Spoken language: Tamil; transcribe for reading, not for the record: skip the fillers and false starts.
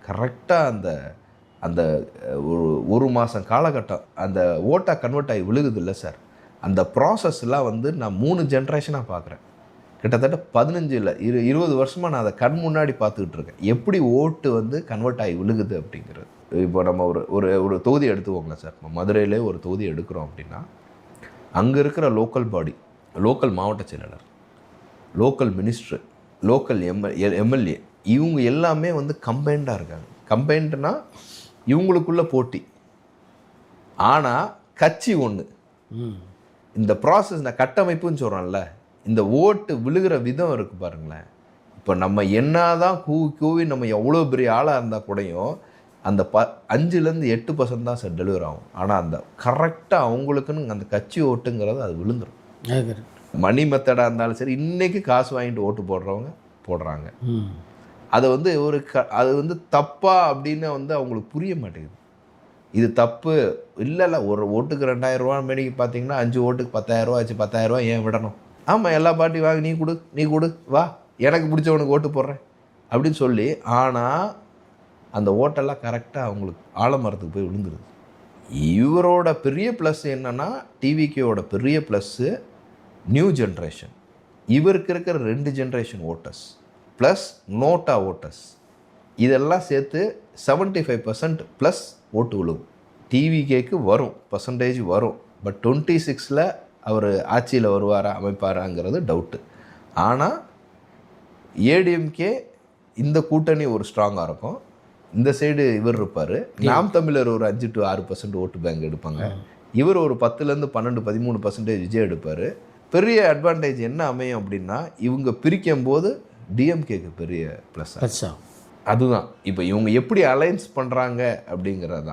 கரெக்டாக அந்த அந்த ஒரு மாதம் காலகட்டம் அந்த ஓட்டாக கன்வெர்ட் ஆகி விழுகுது இல்லை சார். அந்த ப்ராசஸ்லாம் வந்து நான் 3 ஜென்ரேஷனாக பார்க்குறேன். கிட்டத்தட்ட 15 இல்லை 20 வருஷமாக நான் அதை கண் முன்னாடி பார்த்துக்கிட்டு இருக்கேன். எப்படி ஓட்டு வந்து கன்வெர்ட் ஆகி விழுகுது அப்படிங்கிறது. இப்போ நம்ம ஒரு தொகுதி எடுத்துக்கோங்களேன் சார். இப்போ மதுரையிலே ஒரு தொகுதி எடுக்கிறோம் அப்படின்னா, அங்கே இருக்கிற லோக்கல் பாடி, லோக்கல் மாவட்ட செயலாளர், லோக்கல் மினிஸ்ட்ரு, லோக்கல் எம்எல்ஏ இவங்க எல்லாமே வந்து கம்பைண்டாக இருக்காங்க. கம்பைண்டுனா இவங்களுக்குள்ள போட்டி, ஆனால் கட்சி ஒன்று. இந்த ப்ராசஸ் நான் கட்டமைப்புன்னு சொல்கிறேன்ல, இந்த ஓட்டு விழுகிற விதம் இருக்குது பாருங்களேன். இப்போ நம்ம என்ன தான் கூவி நம்ம எவ்வளோ பெரிய ஆளாக இருந்தால் கூடயும் அந்த 5லேருந்து 8% தான் சார் டெலிவர் ஆகும். ஆனால் அந்த கரெக்டாக அவங்களுக்குன்னு அந்த கட்சி ஓட்டுங்கிறது அது விழுந்துடும். மணி மெத்தடாக இருந்தாலும் சரி, இன்றைக்கி காசு வாங்கிட்டு ஓட்டு போடுறவங்க போடுறாங்க. அதை வந்து அது வந்து தப்பா அப்படின்னு வந்து அவங்களுக்கு புரிய மாட்டேங்குது. இது தப்பு இல்லை. ஒரு ஓட்டுக்கு 2000 ரூபா மேடிக்கு பார்த்தீங்கன்னா 5 ஓட்டுக்கு 10,000 ரூபா ஆச்சு. 10,000 ரூபா ஏன் விடணும்? ஆமாம், எல்லா பார்ட்டி வாங்க, நீ கொடு வா, எனக்கு பிடிச்சவனுக்கு ஓட்டு போடுறேன் அப்படின்னு சொல்லி. ஆனால் அந்த ஓட்டெல்லாம் கரெக்டாக அவங்களுக்கு ஆலமரத்துக்கு போய் விழுந்துருது. இவரோட பெரிய ப்ளஸ் என்னென்னா, டிவிகேவோட பெரிய ப்ளஸ்ஸு நியூ ஜென்ரேஷன். இவருக்கு இருக்கிற 2 generation voters plus NOTA voters, இதெல்லாம் சேர்த்து 75% ப்ளஸ் ஓட்டு விழுகும். டிவிகேக்கு வரும், பர்சன்டேஜ் வரும். பட் 26ல் அவர் ஆட்சியில் வருவாரா அமைப்பாராங்கிறது டவுட்டு. ஆனால் ஏடிஎம்கே இந்த கூட்டணி ஒரு ஸ்ட்ராங்காக இருக்கும். இந்த சைடு இவர் இருப்பார். நாம் தமிழர் ஒரு 5 to 6% ஓட்டு பேங்க் எடுப்பாங்க. இவர் ஒரு 10லேருந்து 12, 13% விஜய் எடுப்பார். பெரிய அட்வான்டேஜ் என்ன அமையும் அப்படின்னா, இவங்க பிரிக்கும் போது டிஎம்கேக்கு பெரிய ப்ளஸ். அதுதான் இப்போ இவங்க எப்படி அலைன்ஸ் பண்ணுறாங்க அப்படிங்கிறது தான்.